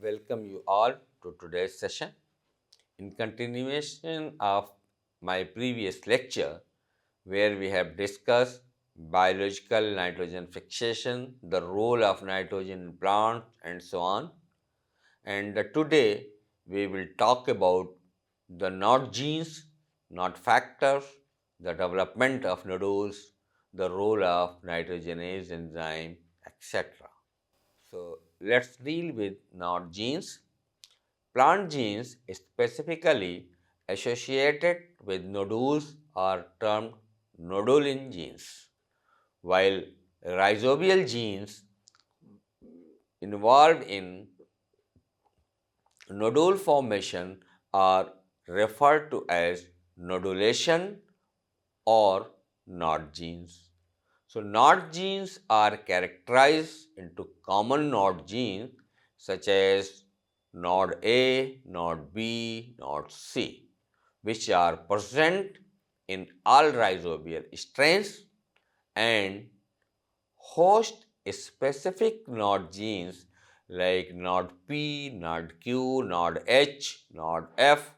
welcome you all to today's session. In continuation of my previous lecture, where we have discussed biological nitrogen fixation, the role of nitrogen in plants, and so on. And today we will talk about the not genes, not factors, the development of nodules, the role of nitrogenase enzyme, etc. So let's deal with not genes. Plant genes specifically associated with nodules are termed nodulin genes, while rhizobial genes involved in nodule formation are referred to as nodulation or nod genes. So, nod genes are characterized into common nod genes such as node A, node B, node C, which are present in all rhizobial strains, and host specific node genes like node P, node Q, node H, node F,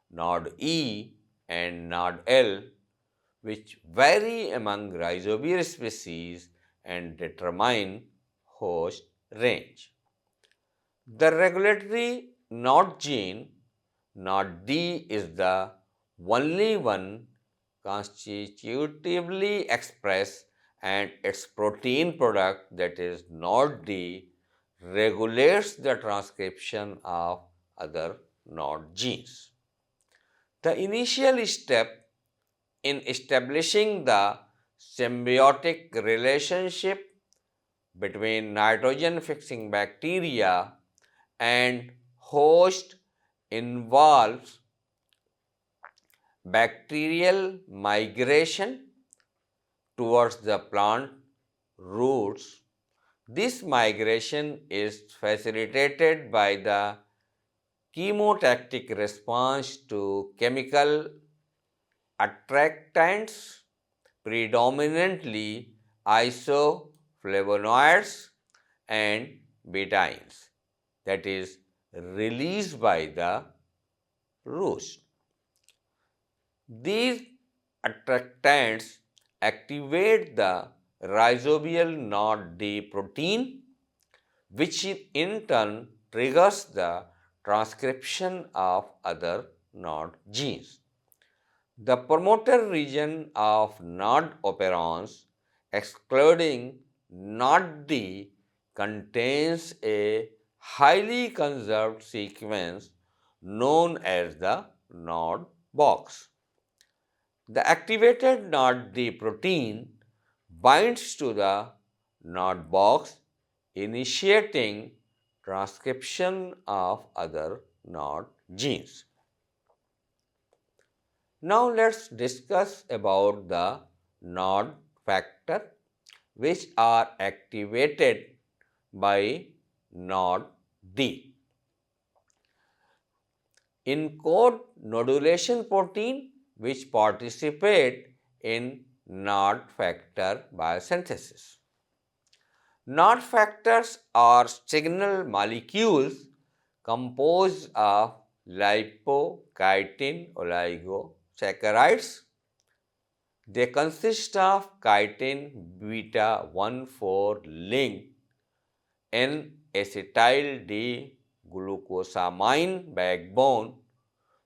node E, and node L, which vary among Rhizobia species and determine host range. The regulatory node gene, node D, is the only one constitutively expressed, and its protein product, that is node D, regulates the transcription of other node genes. The initial step in establishing the symbiotic relationship between nitrogen fixing bacteria and host involves bacterial migration towards the plant roots. This migration is facilitated by the chemotactic response to chemical attractants, predominantly isoflavonoids and betaines, that is released by the roots. These attractants activate the rhizobial node D protein, which in turn triggers the transcription of other node genes. The promoter region of node operons, excluding node D, contains a highly conserved sequence known as the node box. The activated node D protein binds to the node box, initiating transcription of other node genes. Now let's discuss about the node factor which are activated by node D. Encode nodulation protein which participate in node factor biosynthesis. Node factors are signal molecules composed of lipochitin oligosaccharides. They consist of chitin beta 1,4 linked N-acetyl D-glucosamine backbone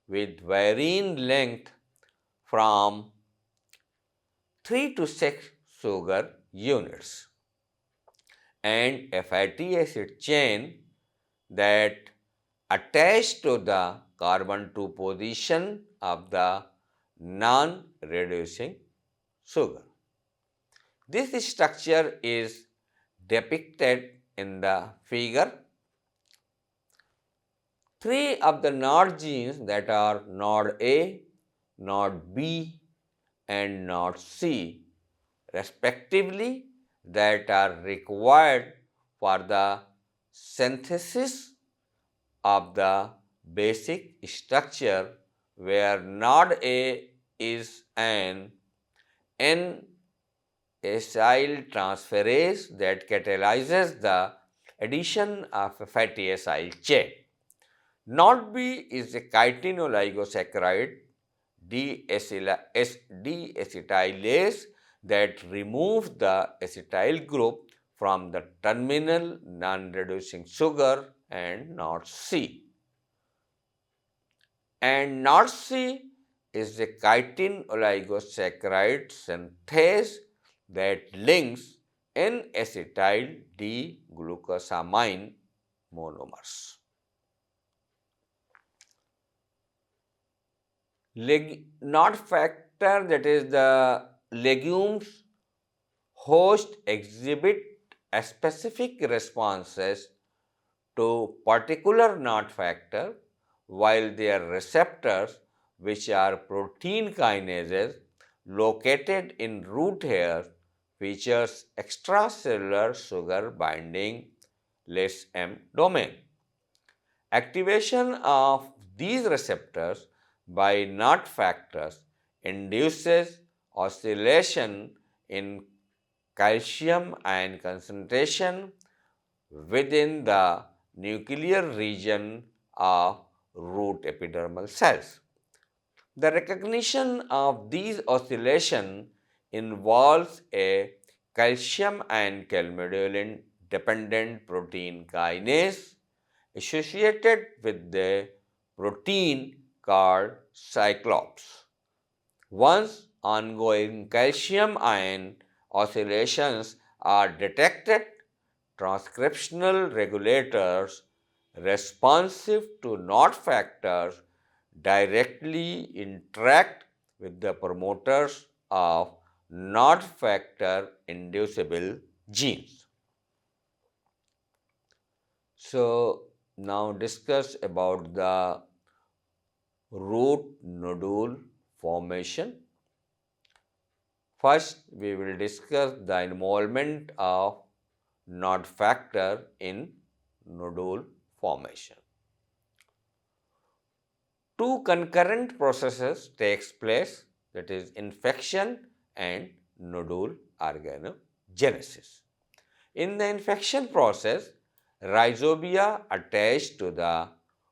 with varying length from 3 to 6 sugar units, and a fatty acid chain that attach to the carbon 2 position of the non-reducing sugar. This structure is depicted in the figure. Three of the node genes, that are node A, node B, and node C, respectively, that are required for the synthesis of the basic structure, where node A is an N-acyl transferase that catalyzes the addition of a fatty acyl chain. NOTB is a chitin oligosaccharide deacetylase that removes the acetyl group from the terminal non-reducing sugar and NOTC. And NOTC is a chitin oligosaccharide synthase that links N-acetyl D-glucosamine monomers. Not factor, that is the legumes host, exhibit specific responses to particular NOT factor, while their receptors, which are protein kinases located in root hairs, features extracellular sugar binding less M domain. Activation of these receptors by NOT factors induces oscillation in calcium ion concentration within the nuclear region of root epidermal cells. The recognition of these oscillations involves a calcium ion calmodulin dependent protein kinase associated with the protein called cyclops. Once ongoing calcium ion oscillations are detected, transcriptional regulators responsive to NOT factors directly interact with the promoters of NOT factor inducible genes. So, now discuss about the root nodule formation. First, we will discuss the involvement of NOT factor in nodule formation. Two concurrent processes takes place, that is infection and nodule organogenesis. In the infection process, Rhizobia attached to the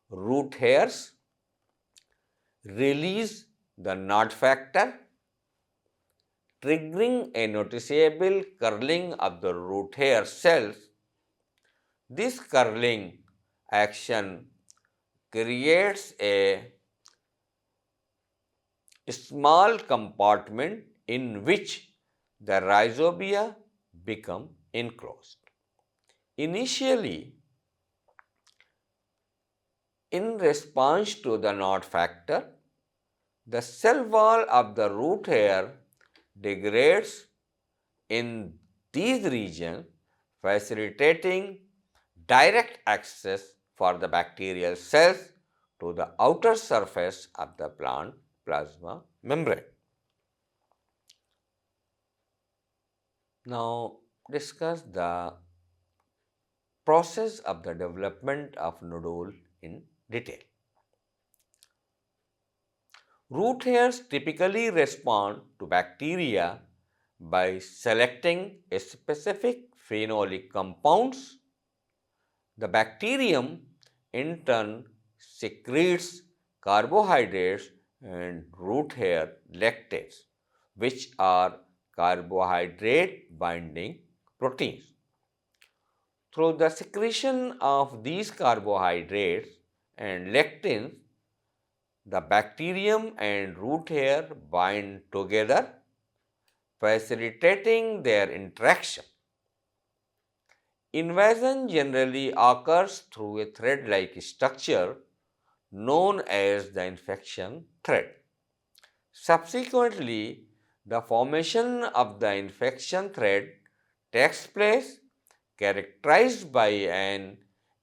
root hairs release the NOT factor, triggering a noticeable curling of the root hair cells. This curling action creates a small compartment in which the rhizobia become enclosed. Initially, in response to the NOT factor, the cell wall of the root hair degrades in these regions, facilitating direct access for the bacterial cells to the outer surface of the plant plasma membrane. Now, discuss the process of the development of nodule in detail. Root hairs typically respond to bacteria by selecting a specific phenolic compounds. The bacterium in turn secretes carbohydrates and root hair lactase, which are carbohydrate binding proteins. Through the secretion of these carbohydrates and lectins, the bacterium and root hair bind together, facilitating their interaction. Invasion generally occurs through a thread-like structure known as the infection thread. Subsequently, the formation of the infection thread takes place, characterized by an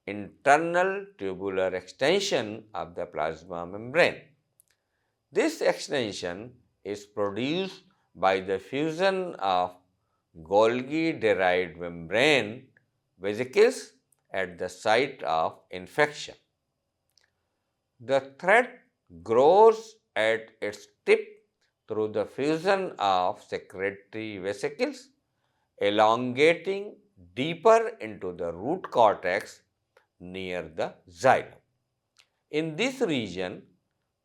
internal tubular extension of the plasma membrane. This extension is produced by the fusion of Golgi-derived membrane vesicles at the site of infection. The thread grows at its tip through the fusion of secretory vesicles, elongating deeper into the root cortex near the xylem. In this region,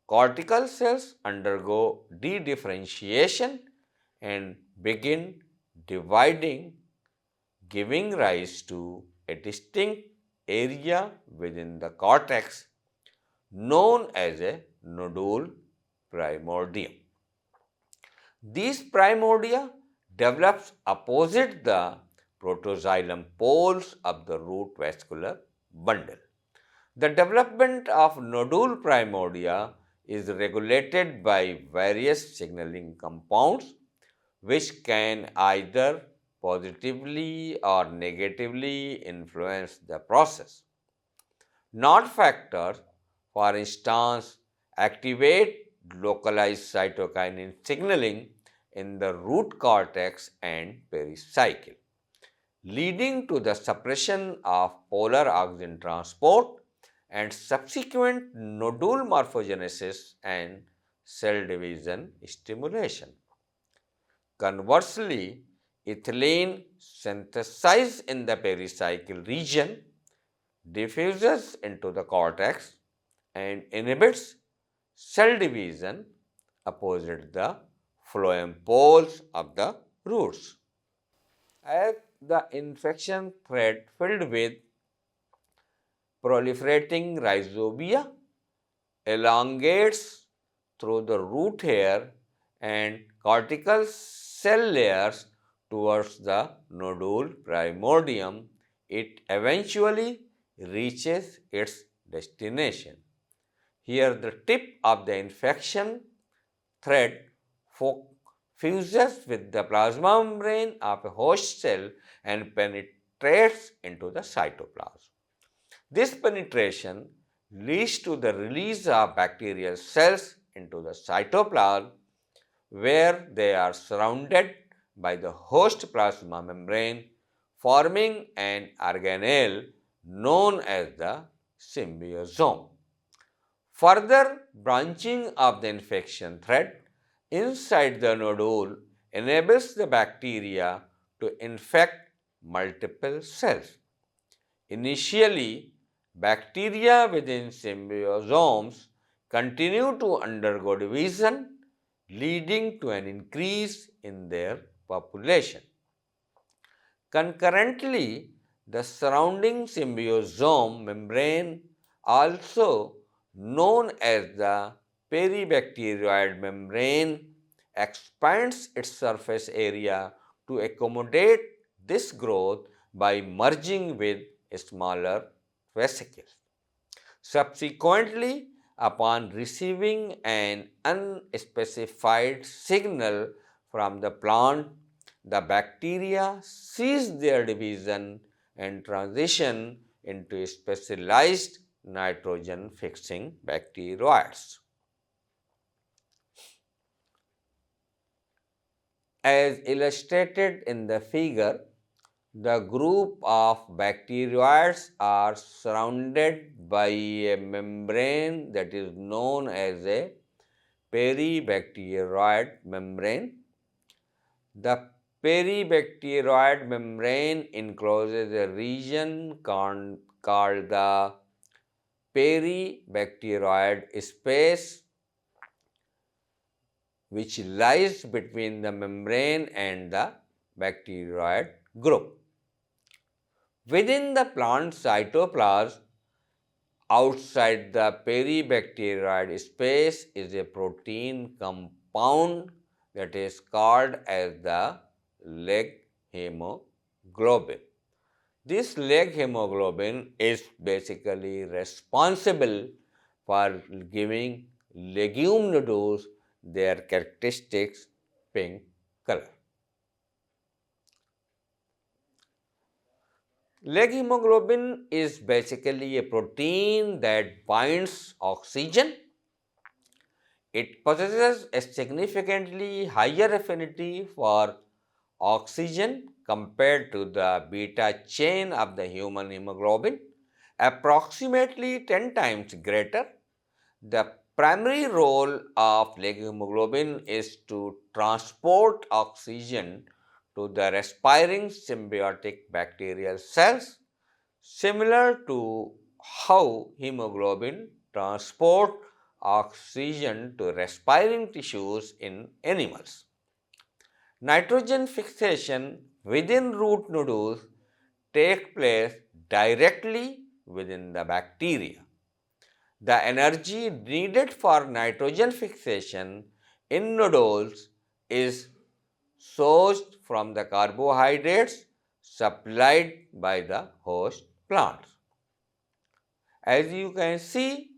cortical cells undergo dedifferentiation and begin dividing, giving rise to a distinct area within the cortex known as a nodule primordium. These primordia develops opposite the protoxylem poles of the root vascular bundle. The development of nodule primordia is regulated by various signaling compounds which can either positively or negatively influence the process. Nod factors, for instance, activate localized cytokinin signaling in the root cortex and pericycle, leading to the suppression of polar oxygen transport and subsequent nodule morphogenesis and cell division stimulation. Conversely, ethylene synthesized in the pericycle region diffuses into the cortex and inhibits cell division opposite the phloem poles of the roots. As the infection thread filled with proliferating rhizobia elongates through the root hair and cortical cell layers towards the nodule primordium, it eventually reaches its destination. Here, the tip of the infection thread fuses with the plasma membrane of a host cell and penetrates into the cytoplasm. This penetration leads to the release of bacterial cells into the cytoplasm, where they are surrounded by the host plasma membrane, forming an organelle known as the symbiosome. Further branching of the infection thread inside the nodule enables the bacteria to infect multiple cells. Initially, bacteria within symbiosomes continue to undergo division, leading to an increase in their population. Concurrently, the surrounding symbiosome membrane, also known as the peribacterioid membrane, expands its surface area to accommodate this growth by merging with smaller vesicles. Subsequently, upon receiving an unspecified signal from the plant, the bacteria cease their division and transition into specialized nitrogen fixing bacteroids. As illustrated in the figure, the group of bacteroids are surrounded by a membrane that is known as a peribacterioid membrane. The peribacterioid membrane encloses a region called the peribacterioid space, which lies between the membrane and the bacteroid group. Within the plant cytoplasm, outside the peribacterioid space, is a protein compound that is called as the leg hemoglobin. This leg hemoglobin is basically responsible for giving legume nodules their characteristics pink color. Leg hemoglobin is basically a protein that binds oxygen. It possesses a significantly higher affinity for oxygen compared to the beta chain of the human hemoglobin, approximately 10 times greater. The primary role of leg hemoglobin is to transport oxygen to the respiring symbiotic bacterial cells, similar to how hemoglobin transport oxygen to respiring tissues in animals. Nitrogen fixation within root nodules take place directly within the bacteria. The energy needed for nitrogen fixation in nodules is sourced from the carbohydrates supplied by the host plants. As you can see,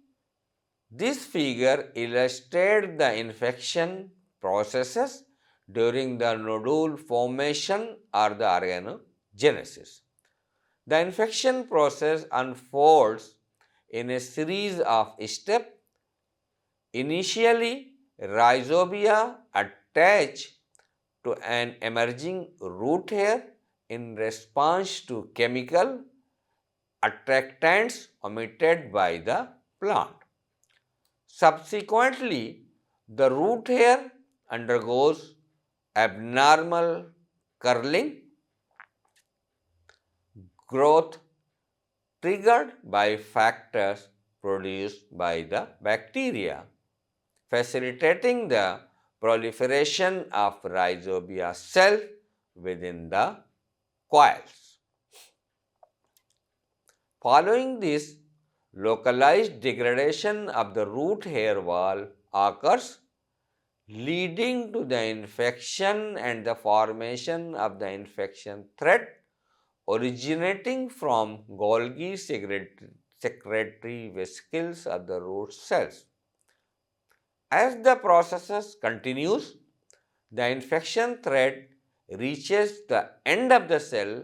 this figure illustrates the infection processes during the nodule formation or the organogenesis. The infection process unfolds in a series of steps. Initially, rhizobia attach to an emerging root hair in response to chemical attractants emitted by the plant. Subsequently, the root hair undergoes abnormal curling growth triggered by factors produced by the bacteria, facilitating the proliferation of rhizobia cells within the coils. Following this, localized degradation of the root hair wall occurs, leading to the infection and the formation of the infection thread originating from Golgi secretory vesicles of the root cells. As the process continues, the infection thread reaches the end of the cell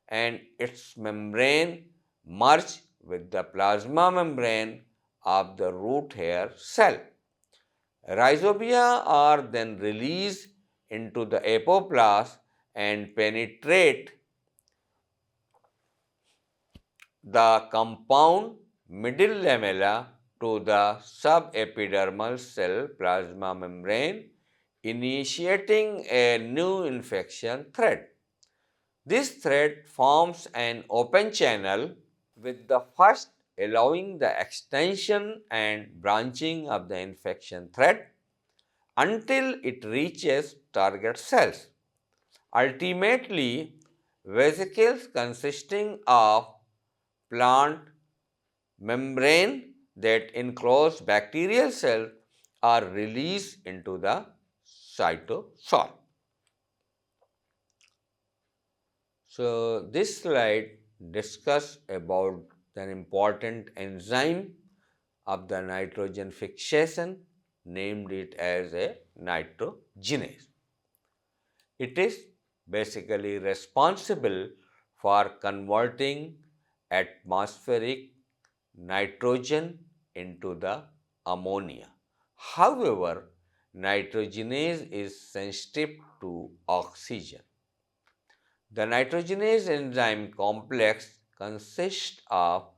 and its membrane merge with the plasma membrane of the root hair cell. Rhizobia are then released into the apoplast and penetrate the compound middle lamella to the subepidermal cell plasma membrane, initiating a new infection thread. This thread forms an open channel with the first allowing the extension and branching of the infection thread until it reaches target cells. Ultimately, vesicles consisting of plant membrane that enclose bacterial cells are released into the cytosol. So, this slide discusses about an important enzyme of the nitrogen fixation, named it as a nitrogenase. It is basically responsible for converting atmospheric nitrogen into the ammonia. However, nitrogenase is sensitive to oxygen. The nitrogenase enzyme complex consists of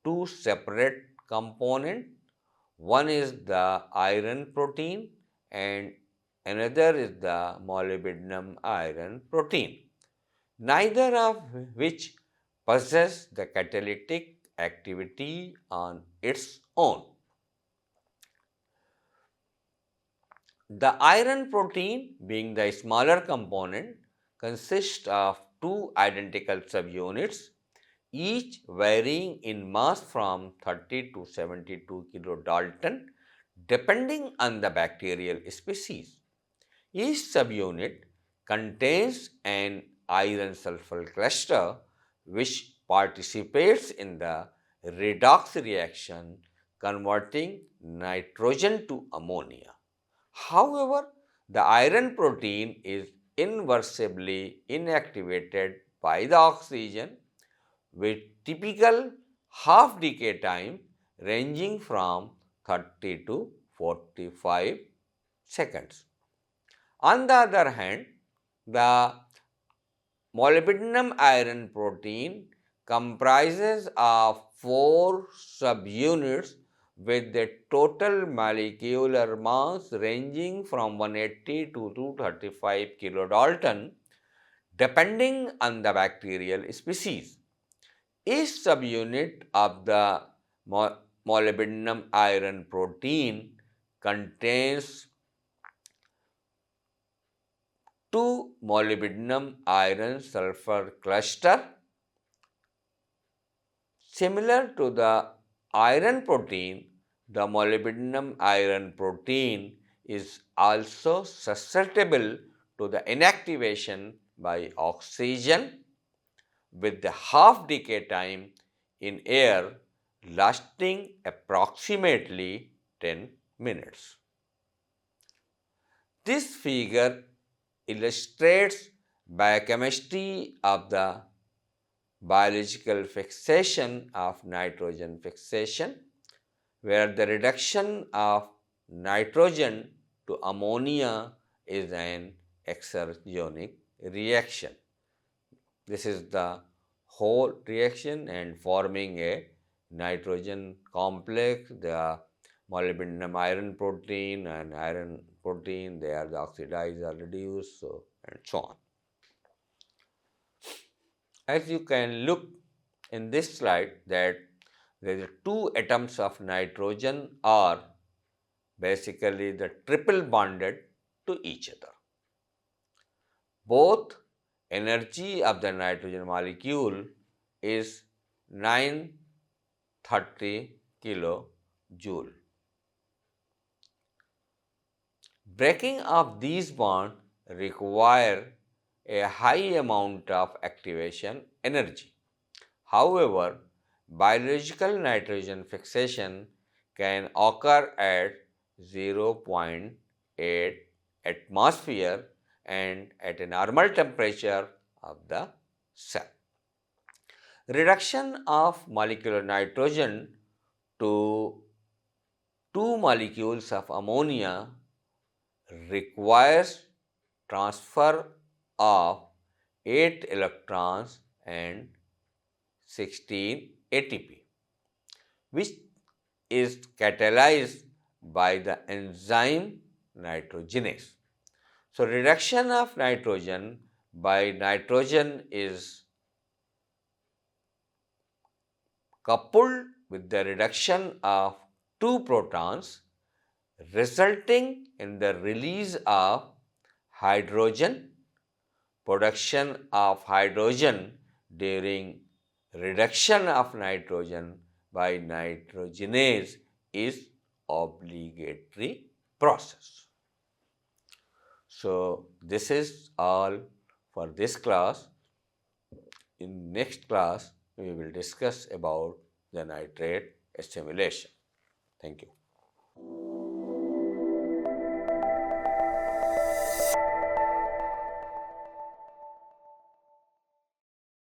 two separate components. One is the iron protein and another is the molybdenum iron protein, neither of which possess the catalytic activity on its own. The iron protein, being the smaller component, consists of two identical subunits, each varying in mass from 30 to 72 kilodalton depending on the bacterial species. Each subunit contains an iron sulfur cluster which participates in the redox reaction converting nitrogen to ammonia. However, the iron protein is inversely inactivated by the oxygen with typical half decay time ranging from 30 to 45 seconds. On the other hand, the molybdenum iron protein comprises of 4 subunits with a total molecular mass ranging from 180 to 235 kilodalton depending on the bacterial species. Each subunit of the molybdenum iron protein contains two molybdenum iron sulfur cluster. Similar to the iron protein, the molybdenum iron protein is also susceptible to the inactivation by oxygen with the half decay time in air lasting approximately 10 minutes. This figure illustrates biochemistry of the biological fixation of nitrogen fixation, where the reduction of nitrogen to ammonia is an exergonic reaction. This is the whole reaction and forming a nitrogen complex. The molybdenum iron protein and iron protein, they are the oxidized or reduced, and so on. As you can look in this slide that there are two atoms of nitrogen are basically the triple bonded to each other. Both energy of the nitrogen molecule is 930 kilojoule. Breaking of these bonds require a high amount of activation energy. However, biological nitrogen fixation can occur at 0.8 atmosphere and at a normal temperature of the cell. Reduction of molecular nitrogen to two molecules of ammonia requires transfer of 8 electrons and 16 ATP, which is catalyzed by the enzyme nitrogenase. So, reduction of nitrogen by nitrogen is coupled with the reduction of two protons, resulting in the release of hydrogen. Production of hydrogen during reduction of nitrogen by nitrogenase is obligatory process. So, this is all for this class. In next class, we will discuss about the nitrate assimilation. Thank you.